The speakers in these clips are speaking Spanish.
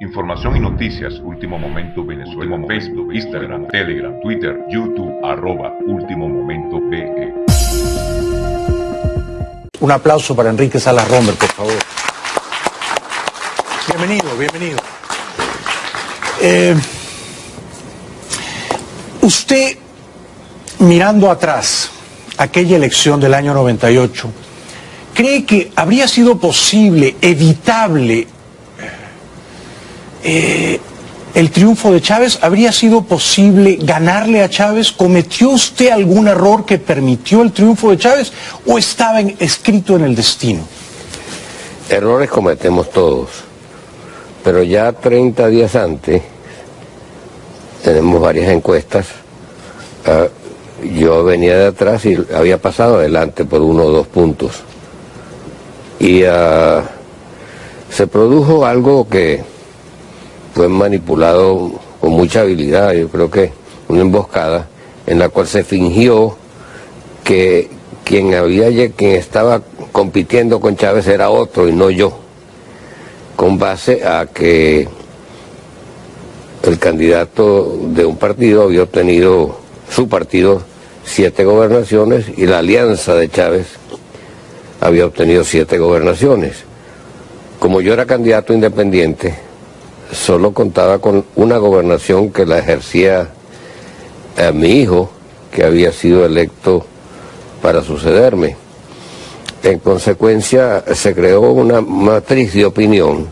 Información y noticias, Último Momento Venezuela, Facebook, Instagram, Telegram, Twitter, YouTube, @Último Momento BE. Un aplauso para Enrique Salas Romer, por favor. Bienvenido, bienvenido. Usted, mirando atrás, aquella elección del año 98, ¿cree que habría sido posible, evitable, el triunfo de Chávez? ¿Habría sido posible ganarle a Chávez? ¿Cometió usted algún error que permitió el triunfo de Chávez o estaba escrito en el destino? Errores cometemos todos, pero ya 30 días antes, tenemos varias encuestas, yo venía de atrás y había pasado adelante por 1 o 2 puntos. Y se produjo algo que fue manipulado con mucha habilidad, yo creo que una emboscada en la cual se fingió que quien estaba compitiendo con Chávez era otro y no yo, con base a que el candidato de un partido había obtenido, su partido, 7 gobernaciones y la alianza de Chávez había obtenido 7 gobernaciones. Como yo era candidato independiente, solo contaba con una gobernación que la ejercía a mi hijo, que había sido electo para sucederme. En consecuencia, se creó una matriz de opinión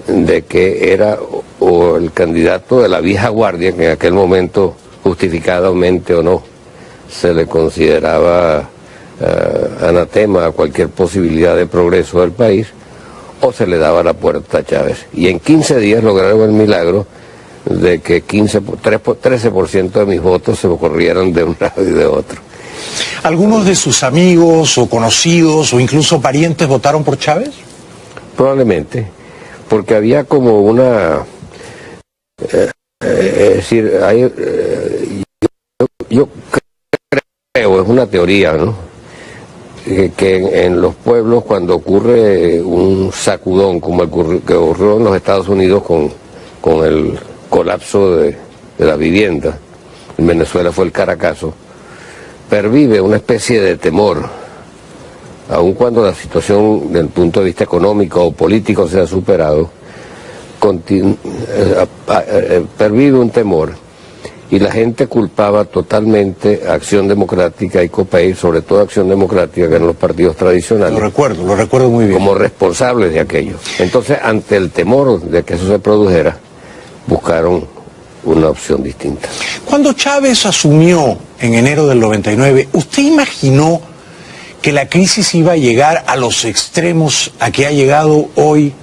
de que era o el candidato de la vieja guardia, que en aquel momento, justificadamente o no, se le consideraba anatema a cualquier posibilidad de progreso del país, o se le daba la puerta a Chávez. Y en 15 días lograron el milagro de que 13% de mis votos se corrieran de un lado y de otro. ¿Algunos de sus amigos o conocidos o incluso parientes votaron por Chávez? Probablemente, porque había como una... es decir, yo creo, es una teoría, ¿no?, que en los pueblos, cuando ocurre un sacudón como el que ocurrió en los Estados Unidos con el colapso de la vivienda, en Venezuela fue el Caracazo, pervive una especie de temor, aun cuando la situación desde el punto de vista económico o político se ha superado, pervive un temor. Y la gente culpaba totalmente a Acción Democrática y COPEI, sobre todo Acción Democrática, que eran los partidos tradicionales. Lo recuerdo muy bien. Como responsables de aquello. Entonces, ante el temor de que eso se produjera, buscaron una opción distinta. Cuando Chávez asumió en enero del 99, ¿usted imaginó que la crisis iba a llegar a los extremos a que ha llegado hoy,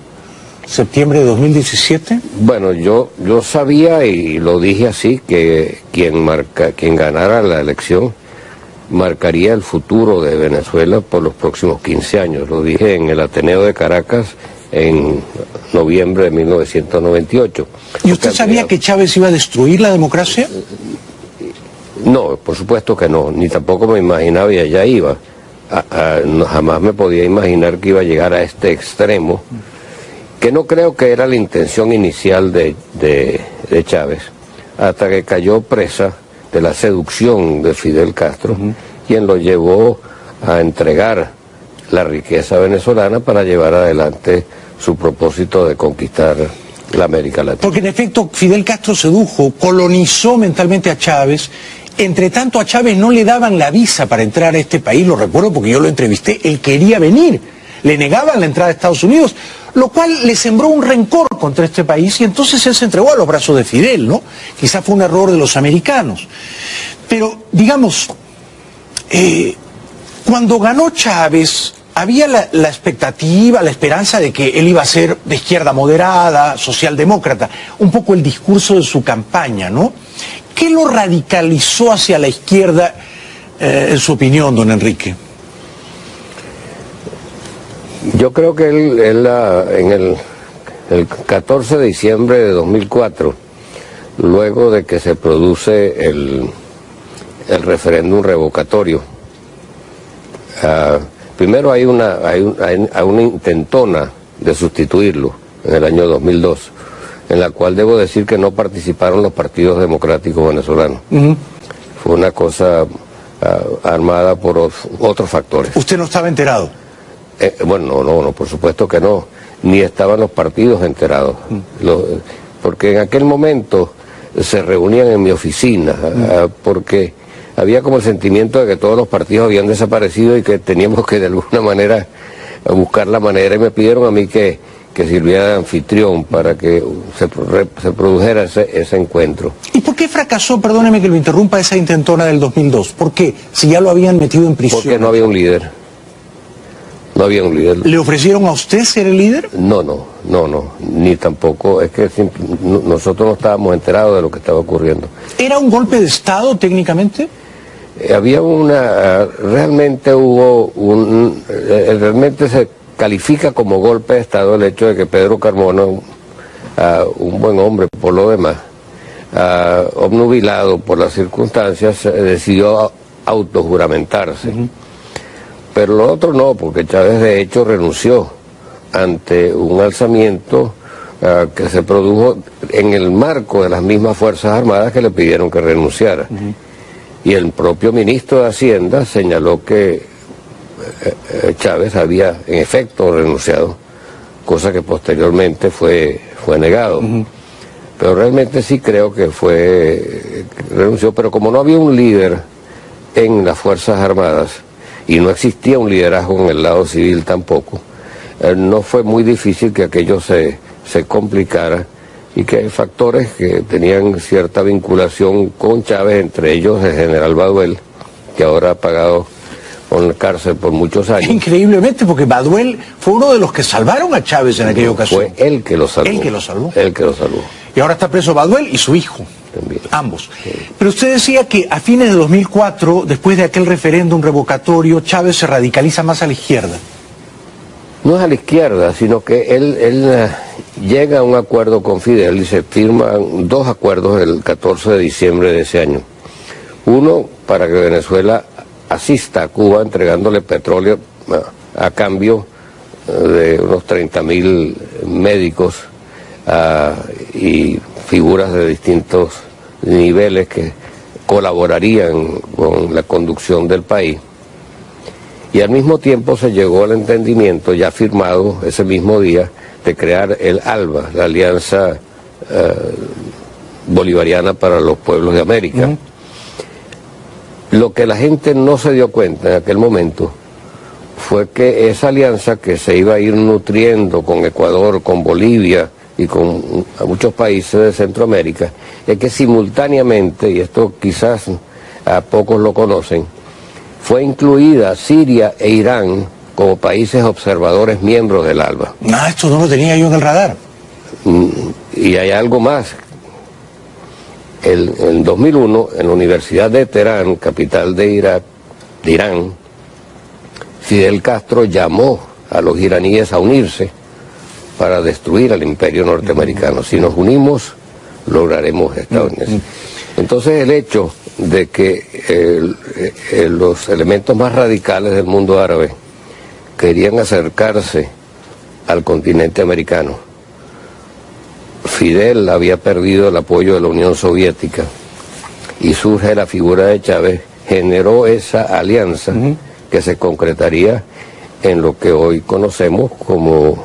septiembre de 2017? Bueno, yo sabía, y lo dije así, que quien ganara la elección marcaría el futuro de Venezuela por los próximos 15 años. Lo dije en el Ateneo de Caracas en noviembre de 1998. ¿Y usted sabía que Chávez iba a destruir la democracia? No, por supuesto que no, ni tampoco me imaginaba y allá iba. Jamás me podía imaginar que iba a llegar a este extremo, que no creo que era la intención inicial de Chávez, hasta que cayó presa de la seducción de Fidel Castro, quien lo llevó a entregar la riqueza venezolana para llevar adelante su propósito de conquistar la América Latina. Porque en efecto Fidel Castro sedujo, colonizó mentalmente a Chávez. Entre tanto, a Chávez no le daban la visa para entrar a este país, lo recuerdo porque yo lo entrevisté, él quería venir, le negaban la entrada a Estados Unidos, lo cual le sembró un rencor contra este país y entonces él se entregó a los brazos de Fidel, ¿no? Quizás fue un error de los americanos. Pero, digamos, cuando ganó Chávez, había la expectativa, la esperanza de que él iba a ser de izquierda moderada, socialdemócrata, un poco el discurso de su campaña, ¿no? ¿Qué lo radicalizó hacia la izquierda, en su opinión, don Enrique? Yo creo que él en el 14 de diciembre de 2004, luego de que se produce el referéndum revocatorio, primero hay una intentona de sustituirlo en el año 2002, en la cual debo decir que no participaron los partidos democráticos venezolanos. Fue una cosa armada por otros factores. ¿Usted no estaba enterado? Bueno, no, por supuesto que no, ni estaban los partidos enterados, porque en aquel momento se reunían en mi oficina, porque había como el sentimiento de que todos los partidos habían desaparecido y que teníamos que de alguna manera buscar la manera, y me pidieron a mí que sirviera de anfitrión para que se produjera ese encuentro. ¿Y por qué fracasó, perdóneme que lo interrumpa, esa intentona del 2002? ¿Por qué? Si ya lo habían metido en prisión. Porque no había un líder. No había un líder. ¿Le ofrecieron a usted ser el líder? No, ni tampoco, es que nosotros no estábamos enterados de lo que estaba ocurriendo. ¿Era un golpe de Estado técnicamente? Realmente realmente se califica como golpe de Estado el hecho de que Pedro Carmona, un buen hombre por lo demás, obnubilado por las circunstancias, decidió autojuramentarse. Pero lo otro no, porque Chávez de hecho renunció ante un alzamiento que se produjo en el marco de las mismas Fuerzas Armadas que le pidieron que renunciara. Y el propio ministro de Hacienda señaló que Chávez había en efecto renunciado, cosa que posteriormente fue negado. Pero realmente sí creo que renunció, pero como no había un líder en las Fuerzas Armadas y no existía un liderazgo en el lado civil tampoco, no fue muy difícil que aquello se complicara, y que hay factores que tenían cierta vinculación con Chávez, entre ellos el general Baduel, que ahora ha pagado con la cárcel por muchos años. Increíblemente, porque Baduel fue uno de los que salvaron a Chávez en aquella ocasión. Fue él que lo salvó. Él que lo salvó. Él que lo salvó. Y ahora está preso Baduel y su hijo. También. Ambos. Sí. Pero usted decía que a fines de 2004, después de aquel referéndum revocatorio, Chávez se radicaliza más a la izquierda. No es a la izquierda, sino que él llega a un acuerdo con Fidel y se firman dos acuerdos el 14 de diciembre de ese año. Uno, para que Venezuela asista a Cuba entregándole petróleo a cambio de unos 30.000 médicos y figuras de distintos niveles que colaborarían con la conducción del país. Y al mismo tiempo se llegó al entendimiento, ya firmado ese mismo día, de crear el ALBA, la Alianza Bolivariana para los Pueblos de América. Lo que la gente no se dio cuenta en aquel momento fue que esa alianza, que se iba a ir nutriendo con Ecuador, con Bolivia y con muchos países de Centroamérica, es que simultáneamente, y esto quizás a pocos lo conocen, fue incluida Siria e Irán como países observadores miembros del ALBA. Esto no lo tenía yo en el radar. Y hay algo más. En 2001, en la Universidad de Teherán, capital de Irán, Fidel Castro llamó a los iraníes a unirse para destruir al imperio norteamericano. Si nos unimos, lograremos Estados Unidos. Entonces el hecho de que los elementos más radicales del mundo árabe querían acercarse al continente americano, Fidel había perdido el apoyo de la Unión Soviética y surge la figura de Chávez, generó esa alianza que se concretaría en lo que hoy conocemos como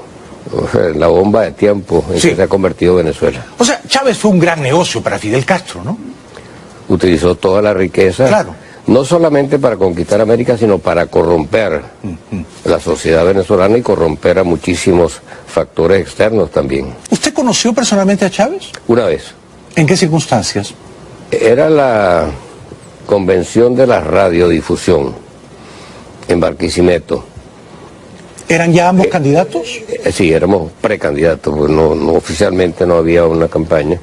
la bomba de tiempo en que se ha convertido Venezuela. O sea, Chávez fue un gran negocio para Fidel Castro, ¿no? Utilizó toda la riqueza, claro, no solamente para conquistar América, sino para corromper la sociedad venezolana y corromper a muchísimos factores externos también. ¿Usted conoció personalmente a Chávez? Una vez. ¿En qué circunstancias? Era la convención de la radiodifusión en Barquisimeto. ¿Eran ya ambos candidatos? Sí, éramos precandidatos, pues no oficialmente no había una campaña.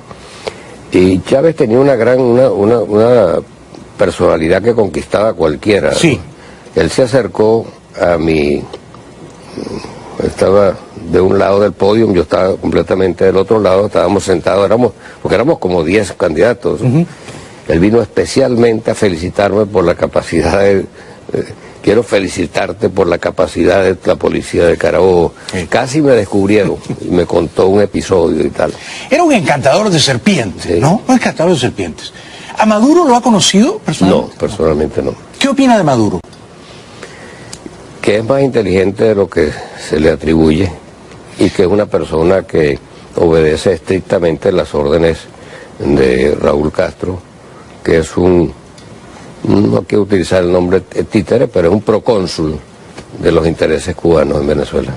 Y Chávez tenía una personalidad que conquistaba a cualquiera. Sí. Él se acercó a mí, estaba de un lado del podio, yo estaba completamente del otro lado, estábamos sentados, porque éramos como 10 candidatos. Él vino especialmente a felicitarme por la capacidad que quiero felicitarte por la capacidad de la policía de Carabobo. Sí. Casi me descubrieron y me contó un episodio y tal. Era un encantador de serpientes, Sí. ¿no? Un encantador de serpientes. ¿A Maduro lo ha conocido personalmente? No, personalmente no. ¿Qué opina de Maduro? Que es más inteligente de lo que se le atribuye y que es una persona que obedece estrictamente las órdenes de Raúl Castro, que es no quiero utilizar el nombre títere, pero es un procónsul de los intereses cubanos en Venezuela.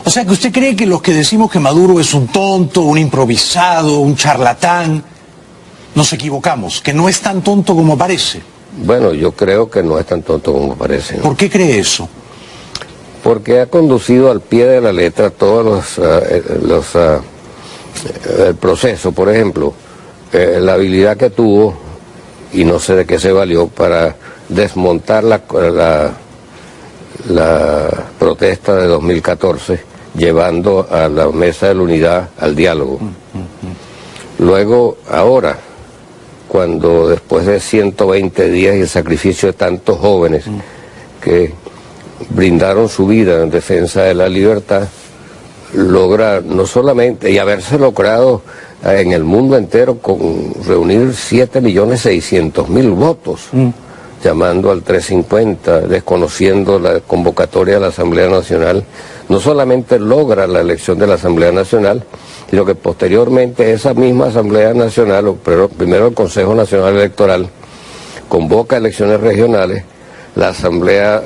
O sea, que usted cree que los que decimos que Maduro es un tonto, un improvisado, un charlatán, nos equivocamos, que no es tan tonto como parece. Bueno, yo creo que no es tan tonto como parece, ¿no? ¿Por qué cree eso? Porque ha conducido al pie de la letra todos el proceso. Por ejemplo, la habilidad que tuvo, y no sé de qué se valió, para desmontar la protesta de 2014, llevando a la Mesa de la Unidad al diálogo. Luego, ahora, cuando después de 120 días y el sacrificio de tantos jóvenes que brindaron su vida en defensa de la libertad, logra no solamente, y haberse logrado en el mundo entero reunir 7.600.000 votos, llamando al 350, desconociendo la convocatoria de la Asamblea Nacional, no solamente logra la elección de la Asamblea Nacional, sino que posteriormente esa misma Asamblea Nacional, o primero el Consejo Nacional Electoral, convoca elecciones regionales, la Asamblea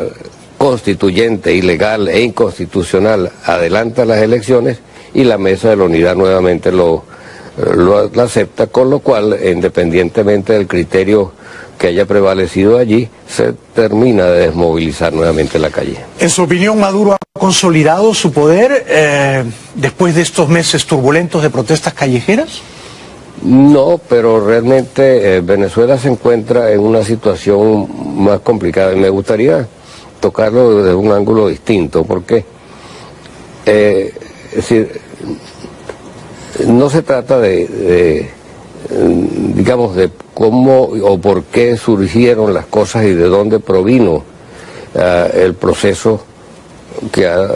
Constituyente, ilegal e inconstitucional, adelanta las elecciones y la Mesa de la Unidad nuevamente lo acepta, con lo cual, independientemente del criterio que haya prevalecido allí, se termina de desmovilizar nuevamente la calle. En su opinión, ¿Maduro ha consolidado su poder después de estos meses turbulentos de protestas callejeras? No, pero realmente Venezuela se encuentra en una situación más complicada y me gustaría tocarlo desde un ángulo distinto, porque es decir, no se trata digamos, de cómo o por qué surgieron las cosas y de dónde provino el proceso que ha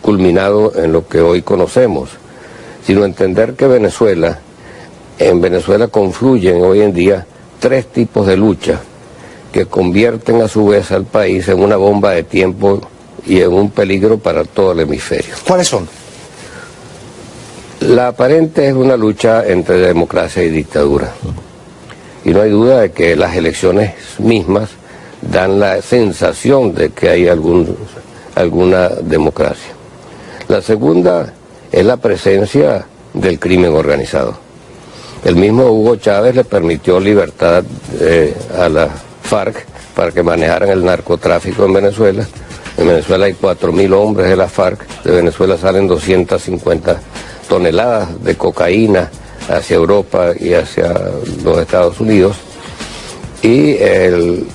culminado en lo que hoy conocemos, sino entender que en Venezuela confluyen hoy en día tres tipos de lucha que convierten a su vez al país en una bomba de tiempo y en un peligro para todo el hemisferio. ¿Cuáles son? La aparente es una lucha entre democracia y dictadura. Y no hay duda de que las elecciones mismas dan la sensación de que hay alguna democracia. La segunda es la presencia del crimen organizado. El mismo Hugo Chávez le permitió libertad a la FARC para que manejaran el narcotráfico en Venezuela. En Venezuela hay 4.000 hombres de la FARC, de Venezuela salen 250 toneladas de cocaína hacia Europa y hacia los Estados Unidos, y hay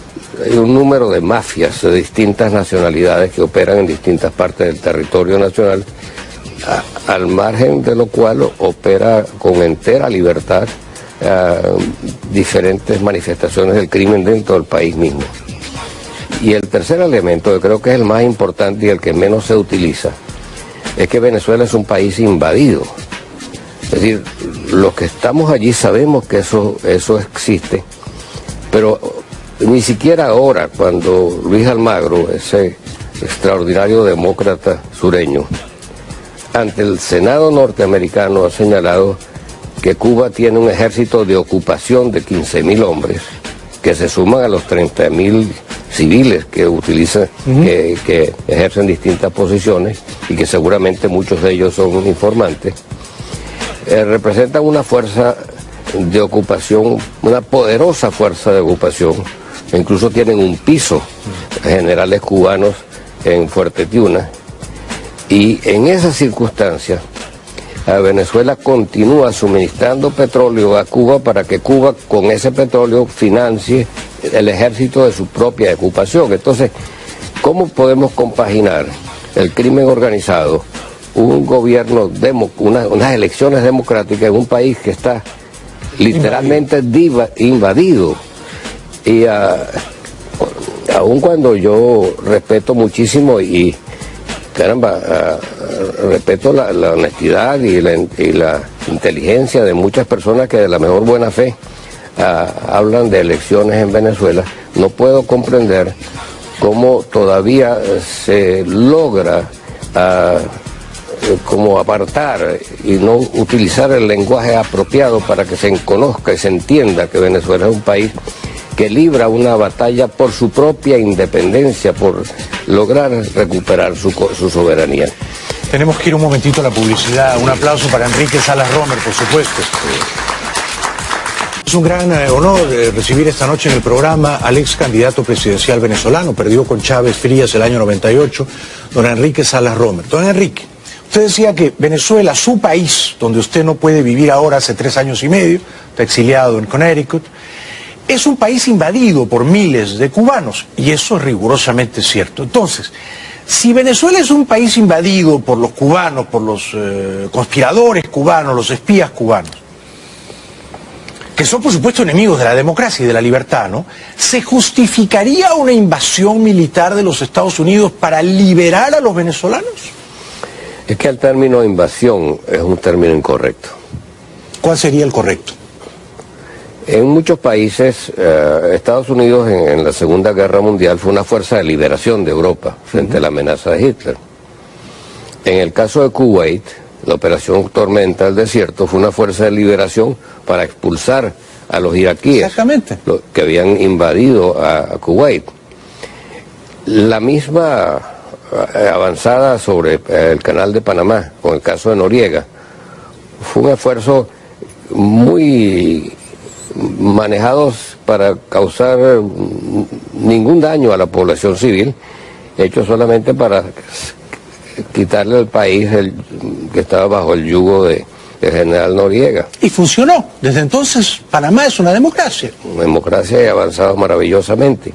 un número de mafias de distintas nacionalidades que operan en distintas partes del territorio nacional, al margen de lo cual opera con entera libertad diferentes manifestaciones del crimen dentro del país mismo. Y el tercer elemento, que creo que es el más importante y el que menos se utiliza, es que Venezuela es un país invadido. Es decir, los que estamos allí sabemos que eso existe, pero ni siquiera ahora, cuando Luis Almagro, ese extraordinario demócrata sureño, ante el Senado norteamericano ha señalado que Cuba tiene un ejército de ocupación de 15.000 hombres, que se suman a los 30.000 civiles que utilizan, que ejercen distintas posiciones y que seguramente muchos de ellos son informantes, representan una fuerza de ocupación, una poderosa fuerza de ocupación. Incluso tienen un piso, generales cubanos en Fuerte Tiuna, y en esas circunstancias Venezuela continúa suministrando petróleo a Cuba para que Cuba con ese petróleo financie el ejército de su propia ocupación. Entonces, ¿cómo podemos compaginar el crimen organizado, un gobierno, unas elecciones democráticas en un país que está literalmente invadido? Y aun cuando yo respeto muchísimo y, caramba, respeto la honestidad y la inteligencia de muchas personas que de la mejor buena fe hablan de elecciones en Venezuela, no puedo comprender cómo todavía se logra como apartar y no utilizar el lenguaje apropiado para que se conozca y se entienda que Venezuela es un país que libra una batalla por su propia independencia, por lograr recuperar su soberanía. Tenemos que ir un momentito a la publicidad. Un aplauso para Enrique Salas Romer, por supuesto. Es un gran honor recibir esta noche en el programa al ex candidato presidencial venezolano, perdió con Chávez Frías el año 98, don Enrique Salas Romer. Don Enrique, usted decía que Venezuela, su país, donde usted no puede vivir ahora hace 3 años y medio, está exiliado en Connecticut, es un país invadido por miles de cubanos, y eso es rigurosamente cierto. Entonces, si Venezuela es un país invadido por los cubanos, por los conspiradores cubanos, los espías cubanos, que son por supuesto enemigos de la democracia y de la libertad, ¿no? ¿Se justificaría una invasión militar de los Estados Unidos para liberar a los venezolanos? Es que el término invasión es un término incorrecto. ¿Cuál sería el correcto? En muchos países, Estados Unidos en la Segunda Guerra Mundial fue una fuerza de liberación de Europa frente a la amenaza de Hitler. En el caso de Kuwait, la operación Tormenta del Desierto fue una fuerza de liberación para expulsar a los iraquíes que habían invadido a Kuwait. La misma avanzada sobre el canal de Panamá, con el caso de Noriega, fue un esfuerzo muy manejado para causar ningún daño a la población civil, hecho solamente para quitarle al país que estaba bajo el yugo del general Noriega. Y funcionó. Desde entonces Panamá es una democracia. Una democracia y ha avanzado maravillosamente.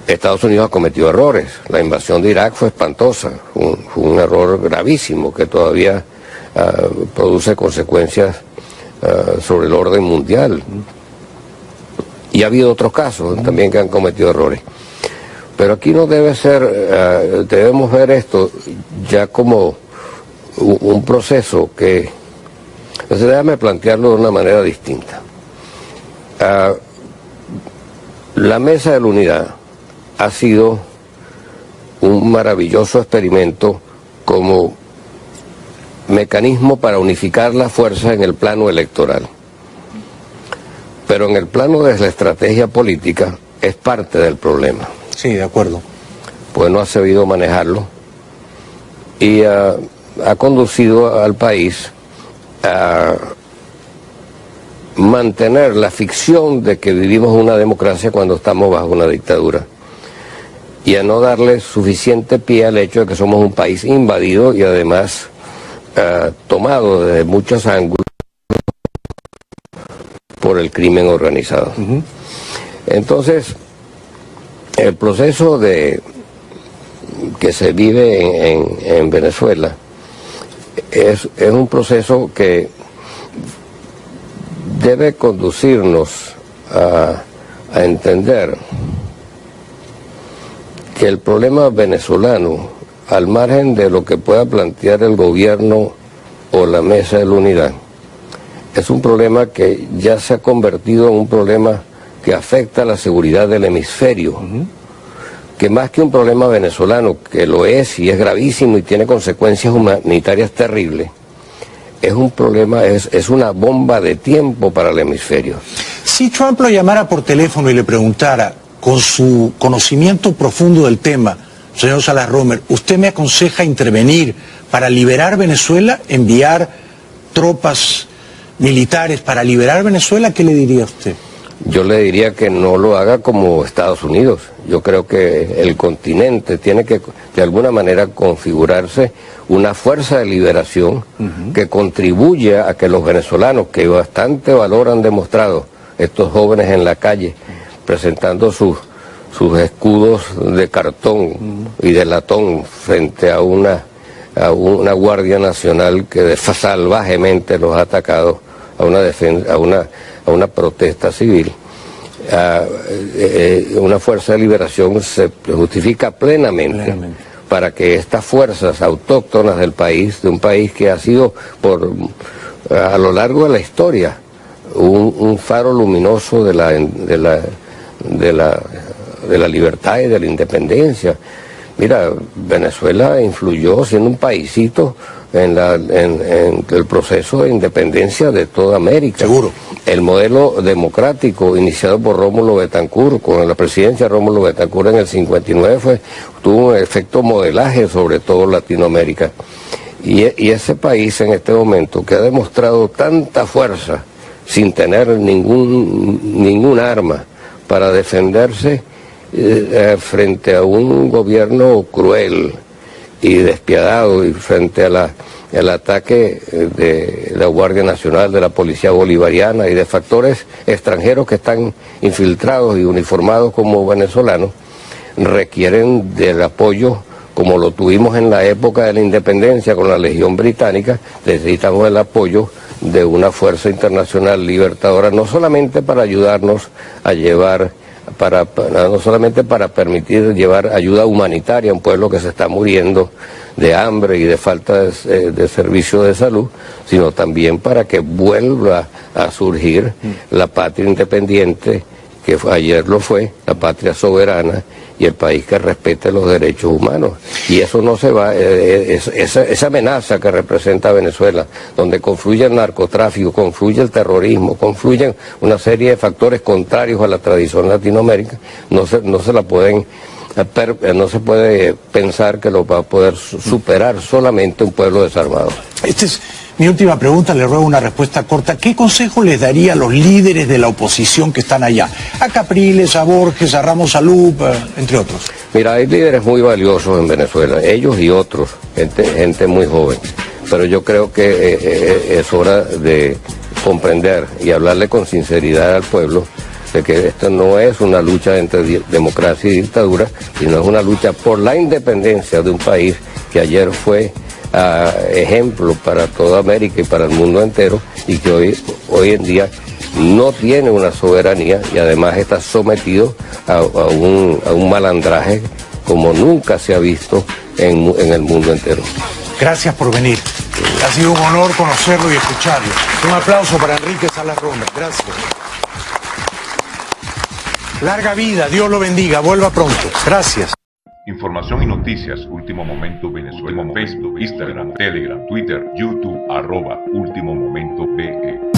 Estados Unidos ha cometido errores. La invasión de Irak fue espantosa. Fue un error gravísimo que todavía produce consecuencias sobre el orden mundial. Y ha habido otros casos también que han cometido errores. Pero aquí no debe ser, debemos ver esto ya como un proceso que, entonces déjame plantearlo de una manera distinta. La Mesa de la Unidad ha sido un maravilloso experimento como mecanismo para unificar las fuerzas en el plano electoral. Pero en el plano de la estrategia política es parte del problema. Sí, de acuerdo. Pues no ha sabido manejarlo y ha conducido al país a mantener la ficción de que vivimos una democracia cuando estamos bajo una dictadura y a no darle suficiente pie al hecho de que somos un país invadido y además tomado desde muchos ángulos por el crimen organizado. Entonces, el proceso que se vive en Venezuela es un proceso que debe conducirnos a entender que el problema venezolano, al margen de lo que pueda plantear el gobierno o la Mesa de la Unidad, es un problema que ya se ha convertido en un problema que afecta a la seguridad del hemisferio, que más que un problema venezolano, que lo es y es gravísimo y tiene consecuencias humanitarias terribles, es un problema, es una bomba de tiempo para el hemisferio. Si Trump lo llamara por teléfono y le preguntara, con su conocimiento profundo del tema, señor Salas Romer, ¿usted me aconseja intervenir para liberar Venezuela, enviar tropas militares para liberar Venezuela? ¿Qué le diría a usted? Yo le diría que no lo haga como Estados Unidos. Yo creo que el continente tiene que de alguna manera configurarse una fuerza de liberación que contribuya a que los venezolanos, que bastante valor han demostrado, estos jóvenes en la calle, presentando sus escudos de cartón y de latón frente a una Guardia Nacional que salvajemente los ha atacado, a una protesta civil, una fuerza de liberación se justifica plenamente para que estas fuerzas autóctonas del país, de un país que ha sido a lo largo de la historia un faro luminoso de la libertad y de la independencia. Mira, Venezuela influyó siendo un paisito en el proceso de independencia de toda América. Seguro. El modelo democrático iniciado por Rómulo Betancourt, con la presidencia de Rómulo Betancourt en el 59, tuvo un efecto modelaje sobre todo Latinoamérica. Y ese país en este momento, que ha demostrado tanta fuerza sin tener ningún arma para defenderse frente a un gobierno cruel y despiadado, y frente al ataque de la Guardia Nacional, de la Policía Bolivariana y de factores extranjeros que están infiltrados y uniformados como venezolanos, requieren del apoyo como lo tuvimos en la época de la independencia con la Legión Británica. Necesitamos el apoyo de una fuerza internacional libertadora, no solamente para ayudarnos a llevar, no solamente para permitir llevar ayuda humanitaria a un pueblo que se está muriendo de hambre y de falta de servicio de salud, sino también para que vuelva a surgir la patria independiente, que ayer lo fue, la patria soberana y el país que respete los derechos humanos. Y eso no se va, esa amenaza que representa Venezuela, donde confluye el narcotráfico, confluye el terrorismo, confluyen una serie de factores contrarios a la tradición latinoamérica, no se puede pensar que lo va a poder superar solamente un pueblo desarmado. Esta es mi última pregunta, le ruego una respuesta corta. ¿Qué consejo les daría a los líderes de la oposición que están allá? A Capriles, a Borges, a Ramos Alup, entre otros. Mira, hay líderes muy valiosos en Venezuela, ellos y otros, gente muy joven. Pero yo creo que es hora de comprender y hablarle con sinceridad al pueblo de que esto no es una lucha entre democracia y dictadura, sino es una lucha por la independencia de un país que ayer fue ejemplo para toda América y para el mundo entero, y que hoy en día no tiene una soberanía y además está sometido a un malandraje como nunca se ha visto en el mundo entero. Gracias por venir. Ha sido un honor conocerlo y escucharlo. Un aplauso para Enrique Salas Romer. Gracias. Larga vida, Dios lo bendiga, vuelva pronto. Gracias. Información y noticias, Último Momento Venezuela, Facebook, Instagram, Telegram, Twitter, YouTube, @Último Momento BE.